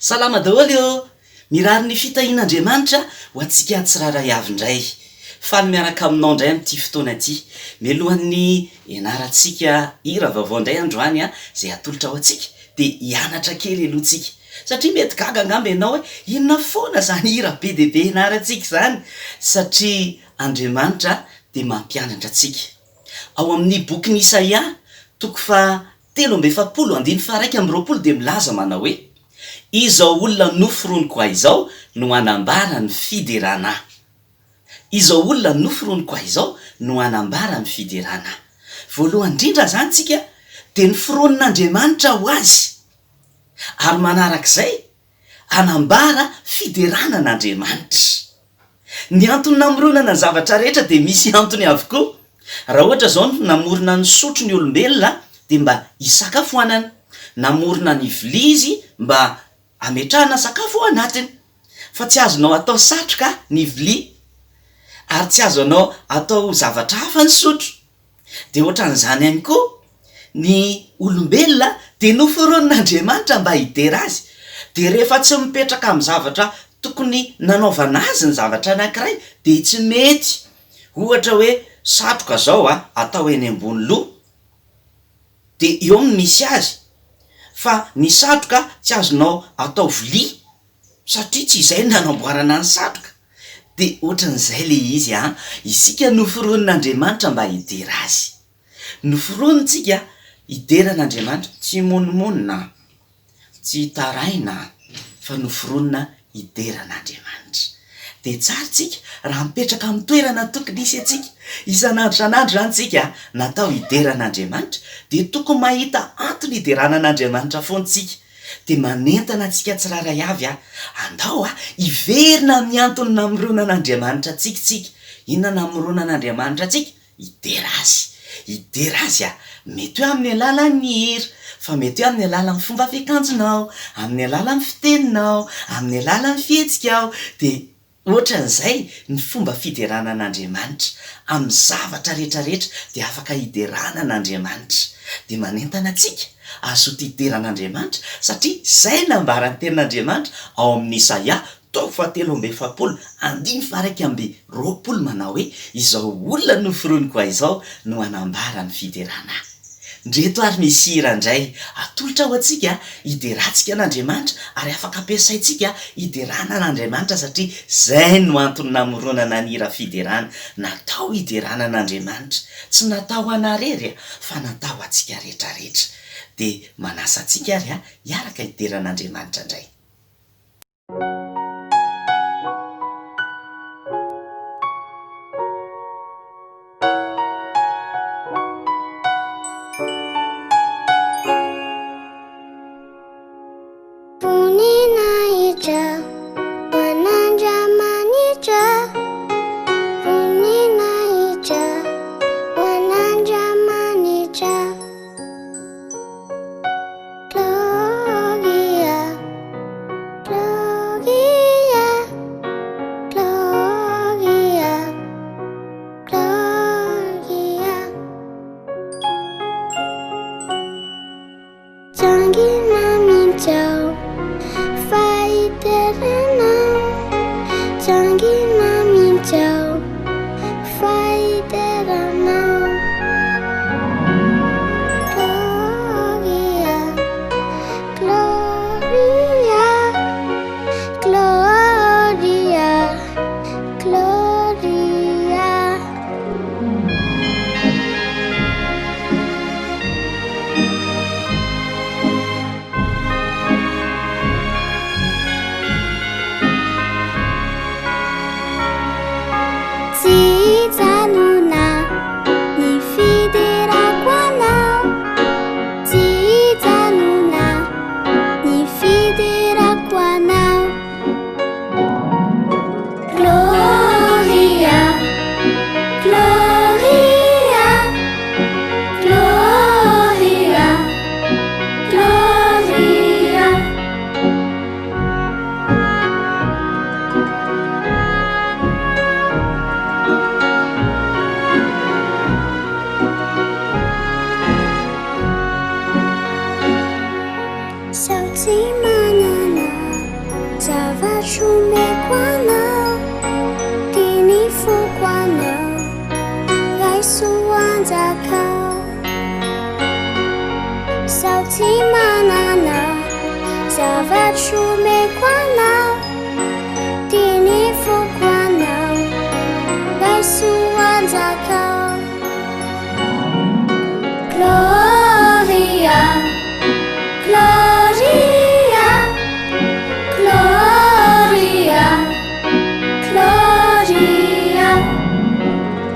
Salama daholo eo. Mirary ny fitahian'Andriamanitra ho antsika tsiraray avy indray. Faly miaraka aminao indray amin'ity fotoana ity. Mialohan'ny ianarantsika hira vaovao indray androany izay atolotra ho antsika dia hianatra kely aloha tsika. Satria mety gaga angamba ianao hoe inona foana izany hira be dia be ianarantsika izany, satria Andriamanitra dia mampianatra antsika. Ao amin'ny bokin'i Isaia toko fa 3:120 dia milaza manao hoe: izao olona noforoniko ahy izao no anambara ny fiderana ahy. Izao olona noforoniko ahy izao no anambara ny fiderana ahy. Voalohany indrindra zany tsika dia ny fironin'Andriamanitra ho azy, ary manarak'izay anambara fideranan'Andriamanitra. Ny antony namoronana ny zavatra rehetra dia misy antony avokoa. Raha ohatra zao namorona ny sotro ny olombelona dia mba hisakafoanana, namorona ny vilia izy mba ametrahana sakafo ao anatiny. Fa tsy azonao atao satroka ny vilia, ary tsy azonao atao zavatra hafa ny sotro. Dia ohatran'izany ihany koa ny olombelona dia noforonin'Andriamanitra mba hidera azy. Dia rehefa tsy mipetraka amin'ny zavatra tokony nanaovana azy ny zavatra anankiray dia tsy mety. Ohatra hoe satroka zao atao eny ambony loha dia eo no misy azy, fa ny satroka tsy azonao atao vilia satria tsy izay nanamboarana ny satroka. Dia ohatran'izay le izy isika noforonin'Andriamanitra mba hidera azy. Noforonitsika hideran'Andriamanitra, tsy monimonina, tsy taraina, fa noforonina hideran'Andriamanitra. Dia tsara tsika raha mipetraka amin'ny toerana tokony hisy antsika isan'andro san'andro zany tsika natao hideran'Andriamanitra, dia tokony mahita antony hideranan'Andriamanitra foana tsika. Dia manentana antsika tsiraray avy andao hiverina amin'ny antony namoronan'Andriamanitra antsika tsika. Inona namoronan'Andriamanitra antsika? Hidera azy. Hidera azy mety hoe amin'ny alalan'ny hira, fa mety hoe amin'ny alalan'ny fomba fiakanjonao, amin'ny alalan'ny fiteninao, amin'ny alalan'ny fihetsikaao. Dia ohatran'izay ny fomba fideranan'Andriamanitra amin'ny zavatra rehetrarehetra dia afaka hideranan'Andriamanitra. Dia manentana antsika azoto hideran'Andriamanitra satria izay nambarany tenin'Andriamanitra ao amin'ny Isaia 3:20 manao hoe: izao olona noforoniko ahy izao no anambara ny fiderana ahy. Ndreto ary misy hira indray atolotra ho antsika hiderantsika n'Andriamanitra, ary afaka ampiasaintsika hiderana n'Andriamanitra satria izay no antony namoronana ny hira fiderana. Natao hideranan'Andriamanitra, tsy natao anarery fa natao antsika rehetrarehetra. Dia manasa antsika ary hiaraka hideran'Andriamanitra indray. Jangan minta, fight zavatra omeko anao dia ny foko anao raisoanjakao sao tsy manana zavatra omeko anao dia ny foko anao raisoanjakao Gloria, Gloria, Gloria, Gloria,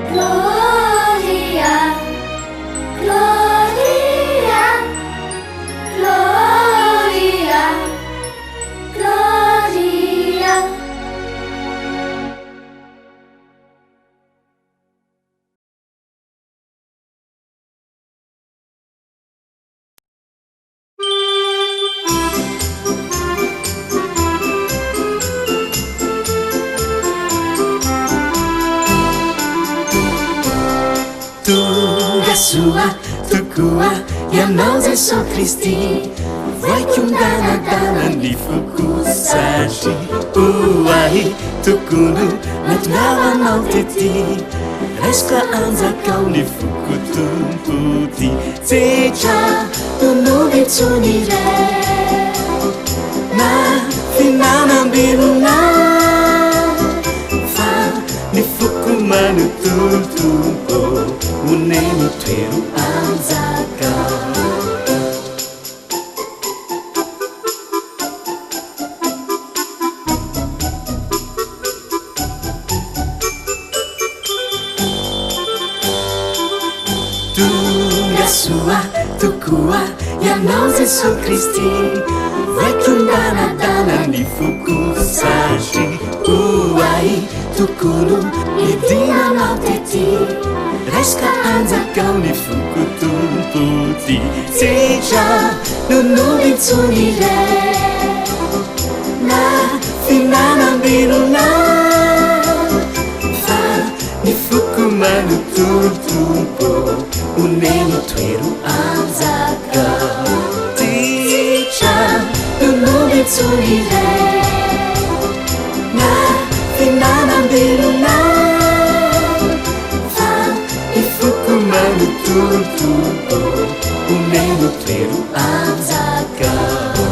Gloria, Gloria, Gloria, Gloria. Tonga sua tokoa ianao Jesosy Kristy voaiky ondanadana foko satry oahy tokony natongava tety resaka anjakao ny foko tompody tsetra tonoby tsony iray na finanambelona fa ny foko manotontompo uneni tweru anzakao Tunga sua tokoa ianao Jesosy Kristy voaiky ondanadana ny foko satry oahy tokony idinanao tety resaka anjakao ny foko tompody tsetra nonoby tsony iray na finanambelona fa ny foko manotontompo uneni tweru anzakao tsetra nonoby tsony iray na finanambelona manotontompo uneni tweru anzakao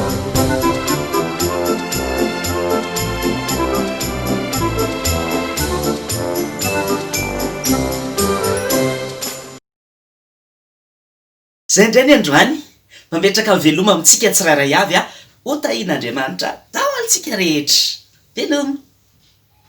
zay indray ny androany mametraka ny veloma amintsika tsirairay avy a ho tahian'Andriamanitra tao antsika rehetra veloma